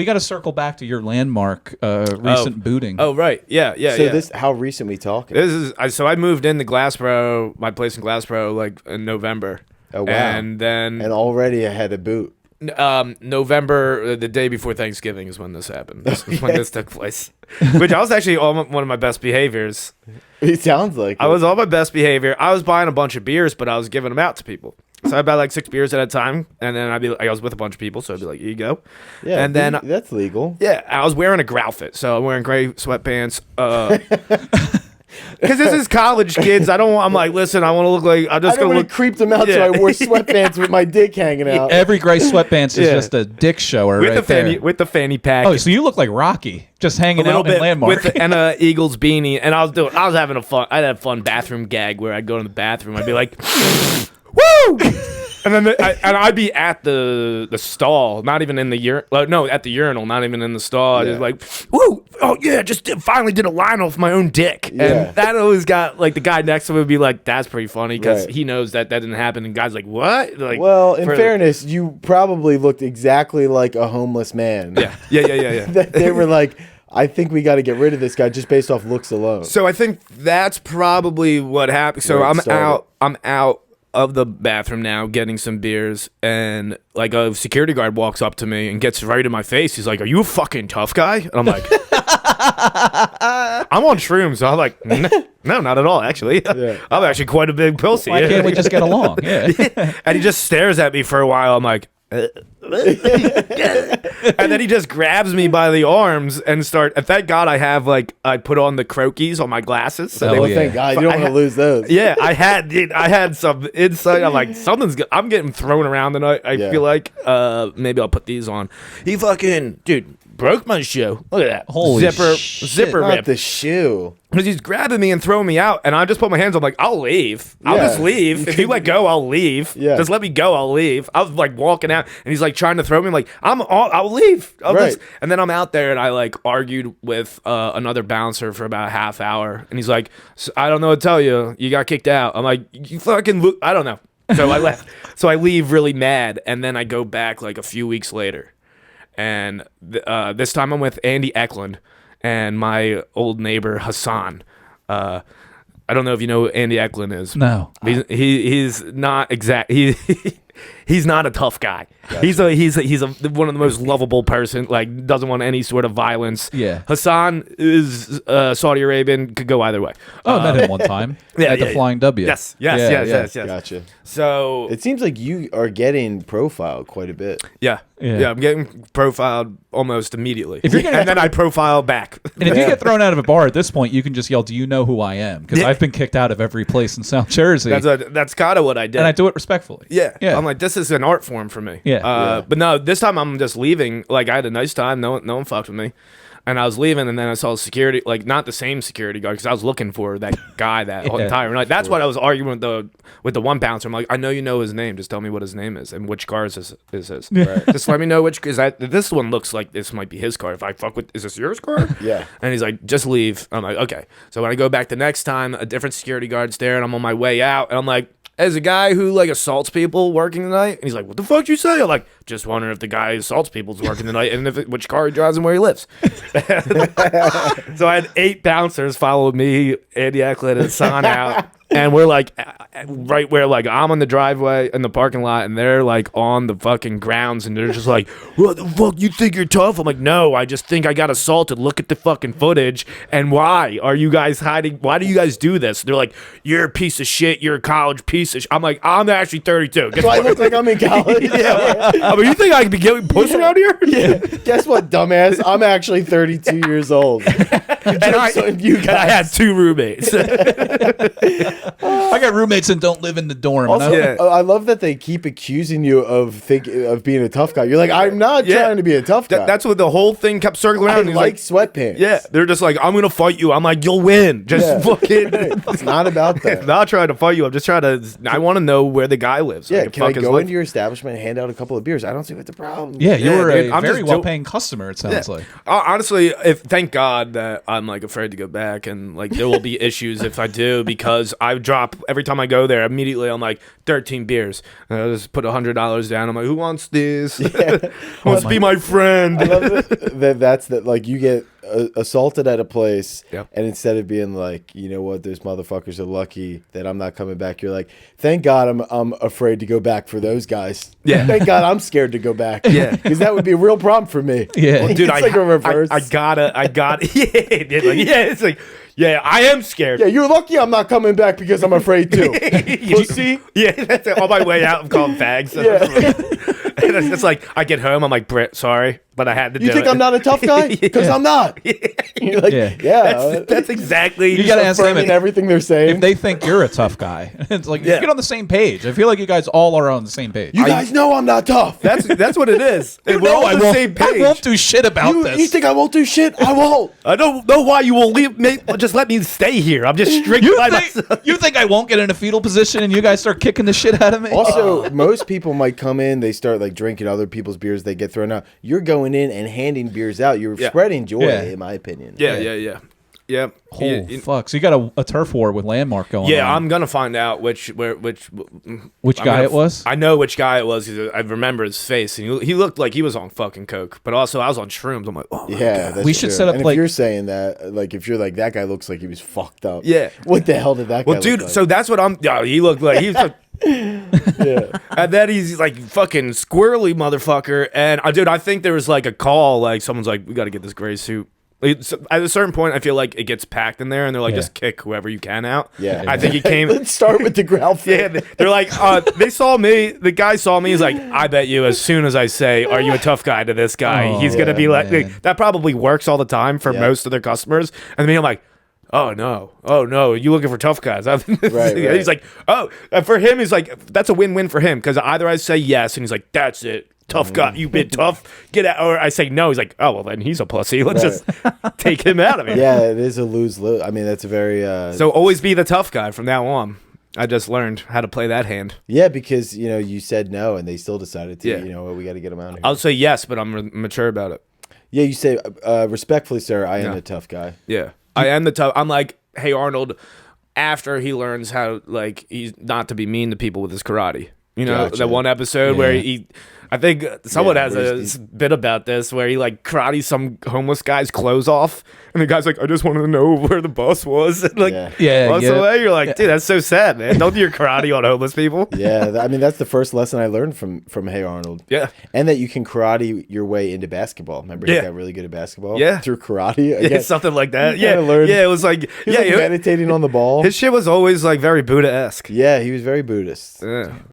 We got to circle back to your Landmark recent booting. Oh, right. Yeah. So how recent we talking? So I moved into Glassboro, my place in Glassboro, like in November. Oh, wow. And already I had a boot. November, the day before Thanksgiving is when this happened. This is when this took place. Which I was actually on one of my best behaviors. It sounds like I was on my best behavior. I was buying a bunch of beers, but I was giving them out to people. So I'd buy like 6 beers at a time, and then I was with a bunch of people, so I'd be like, here you go. Yeah, and then that's legal. Yeah, I was wearing a growl fit, so I'm wearing gray sweatpants. Because this is college kids. I'm like, listen, I want to look like I'm just going to look. Creep them out, so I wore sweatpants with my dick hanging out. Every gray sweatpants is just a dick shower with with the fanny pack. Oh, so you look like Rocky, just hanging out in Landmark and a Eagles beanie, and I was having I had a fun bathroom gag where I'd go to the bathroom, I'd be like, woo. And then I'd be at the stall, not even in the at the urinal, not even in the stall. I just like, woo, oh yeah, finally did a line off my own dick. Yeah. And that always got, like, the guy next to me would be like, that's pretty funny, because he knows that didn't happen. And guys like, what? Like, well, in fairness, you probably looked exactly like a homeless man. Yeah. They were like, I think we got to get rid of this guy just based off looks alone. So I think that's probably what happened. So I'm out of the bathroom now getting some beers, and like a security guard walks up to me and gets right in my face. He's like, are you a fucking tough guy? And I'm like, I'm on shrooms. So I'm like, no, not at all, actually. I'm actually quite a big pussy. Why can't we just get along? Yeah. And he just stares at me for a while. I'm like, and then he just grabs me by the arms and thank God I put on the croquis on my glasses. So thank God you don't want to lose those. Yeah, I had some insight. I'm like, I'm getting thrown around, and I feel like maybe I'll put these on. He fucking broke my shoe. Look at that. Holy zipper Not rip. the shoe. Because he's grabbing me and throwing me out, and I just put my hands on, like, I'll leave. I'll just leave. If you let go, I'll leave. Yeah. Just let me go, I'll leave. I was, like, walking out, and he's, like, trying to throw me. I'm like, I'll leave. And then I'm out there, and I, like, argued with another bouncer for about a half hour. And he's like, I don't know what to tell you. You got kicked out. I'm like, you fucking I don't know. So I left. So I leave really mad, and then I go back, like, a few weeks later. And this time I'm with Andy Eklund and my old neighbor Hassan. I don't know if you know who Andy Eklund is. No, he's not exact. He's not a tough guy. Gotcha. He's one of the most lovable person. Like, doesn't want any sort of violence. Yeah. Hassan is Saudi Arabian. Could go either way. Oh, I met him one time at the Flying W. Yes. Gotcha. So it seems like you are getting profiled quite a bit. Yeah. I'm getting profiled almost immediately. And then I profile back. And if you get thrown out of a bar at this point, you can just yell, "Do you know who I am?" Because I've been kicked out of every place in South Jersey. That's kind of what I did, and I do it respectfully. Yeah. I'm like, this is an art form for me. But no, this time I'm just leaving. Like, I had a nice time. No one fucked with me. And I was leaving, and then I saw security, like, not the same security guard, because I was looking for that guy that whole entire night. That's what I was arguing with the one bouncer. I'm like, I know you know his name. Just tell me what his name is and which car is his. Right. Just let me know which, because this one looks like this might be his car. If I fuck with, is this yours car? Yeah. And he's like, just leave. I'm like, okay. So when I go back the next time, a different security guard's there, and I'm on my way out, and I'm like, as a guy who, like, assaults people working tonight, and he's like, what the fuck you say? I'm like, just wondering if the guy who assaults people is working tonight, and which car he drives and where he lives. So I had 8 bouncers follow me, Andy Eklund, and San out. And we're like, right where, like, I'm on the driveway in the parking lot, and they're like on the fucking grounds, and they're just like, what the fuck, you think you're tough? I'm like, no, I just think I got assaulted. Look at the fucking footage. And why are you guys hiding? Why do you guys do this? They're like, you're a piece of shit. You're a college piece of shit. I'm like, I'm actually 32. So I look like I'm in college. Yeah. I mean, you think I could be getting pushed around here? Yeah. Guess what, dumbass? I'm actually 32 years old. And I had 2 roommates. I got roommates that don't live in the dorm. Also, I love that they keep accusing you of being a tough guy. You're like, I'm not trying to be a tough guy. That's what the whole thing kept circling around. I like sweatpants. Yeah, they're just like, I'm gonna fight you. I'm like, you'll win. Just fucking. It's not about that. I'm not trying to fight you. I'm just trying to. I want to know where the guy lives. Yeah, can I go into your establishment and hand out a couple of beers? I don't see what the problem. Yeah, you were a very well-paying customer. It sounds like. Honestly, thank God that I'm, like, afraid to go back, and, like, there will be issues if I do, because I drop every time I go there. Immediately, I'm like 13 beers. And I just put $100 down. I'm like, who wants this? Who wants to be my friend? I love that's like you get assaulted at a place, Yep. and instead of being like, you know what, those motherfuckers are lucky that I'm not coming back, you're like, thank God I'm afraid to go back for those guys. Yeah. Thank God I'm scared to go back. Yeah. Because that would be a real problem for me. Yeah. Well, dude, It's like a reverse. I gotta. It's like, yeah, I am scared. Yeah, you're lucky I'm not coming back because I'm afraid too. Pussy. Yeah, that's it. On my way out, I'm calling fags. Yeah. It's like I get home, I'm like, Britt, sorry, but I had to do it. You think I'm not a tough guy? Because I'm not. You're like, yeah. That's exactly. You gotta ask them affirming everything they're saying. if they think you're a tough guy. It's like, Yeah. get on the same page. I feel like you guys all are on the same page. You guys know I'm not tough. That's what it is. And we're all on the same I page. won't do shit about You this. think I won't do shit? I won't. I don't know why you will leave me. Just let me stay here. I'm just strict You by think, myself. you think I won't get in a fetal position and you guys start kicking the shit out of me? Also, most people might come in, they start like drinking other people's beers, they get thrown out. You're going in and handing beers out. You're spreading joy, Yeah. in my opinion. Yeah. Oh, fuck. So you got a turf war with Landmark going on. Yeah, I'm gonna find out which guy gonna it was? I know which guy it was. 'Cause I remember his face, and he looked like he was on fucking coke. But also, I was on shrooms. I'm like, oh my Yeah, God. that's We should true. set up, and like- if you're saying that, like if you're like that guy looks like he was fucked up. Yeah. What the hell did that guy Well, dude, look like? so that's what I'm. Yeah, he looked like he's. yeah. And then he's like fucking squirrely motherfucker. And dude, I think there was like a call, like someone's like, we got to get this gray suit. At a certain point, I feel like it gets packed in there, and they're like, just kick whoever you can out. Yeah. I think he came. Let's start with the ground. Yeah, they're like, they saw me. The guy saw me. He's like, I bet you as soon as I say, "Are you a tough guy?" to this guy, Oh, he's gonna yeah, be like, man. that probably works all the time for most of their customers. And me, I'm like, oh no, you looking for tough guys? Right. He's like, oh, for him, he's like, that's a win-win for him because either I say yes, and he's like, that's it. Tough guy, you've been tough. Get out. Or I say no. He's like, oh well, then he's a pussy. Let's just take him out of here. Yeah, it is a lose-lose. I mean, that's a very So always be the tough guy from now on. I just learned how to play that hand. yeah, because you said no, and they still decided to. Yeah. You know what, we got to get them out of here. I'll say yes, but I'm mature about it. Yeah, you say respectfully, sir. I am Yeah. a tough guy. Yeah, I am the tough. I'm like, hey Arnold. After he learns how, like, he's not to be mean to people with his karate. You know, Gotcha. that one episode where I think someone has where a he's- bit about this where he like karates some homeless guy's clothes off, and the guy's like, I just wanted to know where the bus was. And like, Yeah. once away, you're like, dude, that's so sad, man. Don't do your karate on homeless people. Yeah, I mean that's the first lesson I learned from Hey Arnold. Yeah. And that you can karate your way into basketball. Remember, he Yeah. got really good at basketball. Yeah. through karate. Yeah, Again, something like that. You Yeah, kinda learned- yeah. It was like, he was like meditating on the ball. his shit was always like very Buddha-esque. Yeah, he was very Buddhist. Yeah.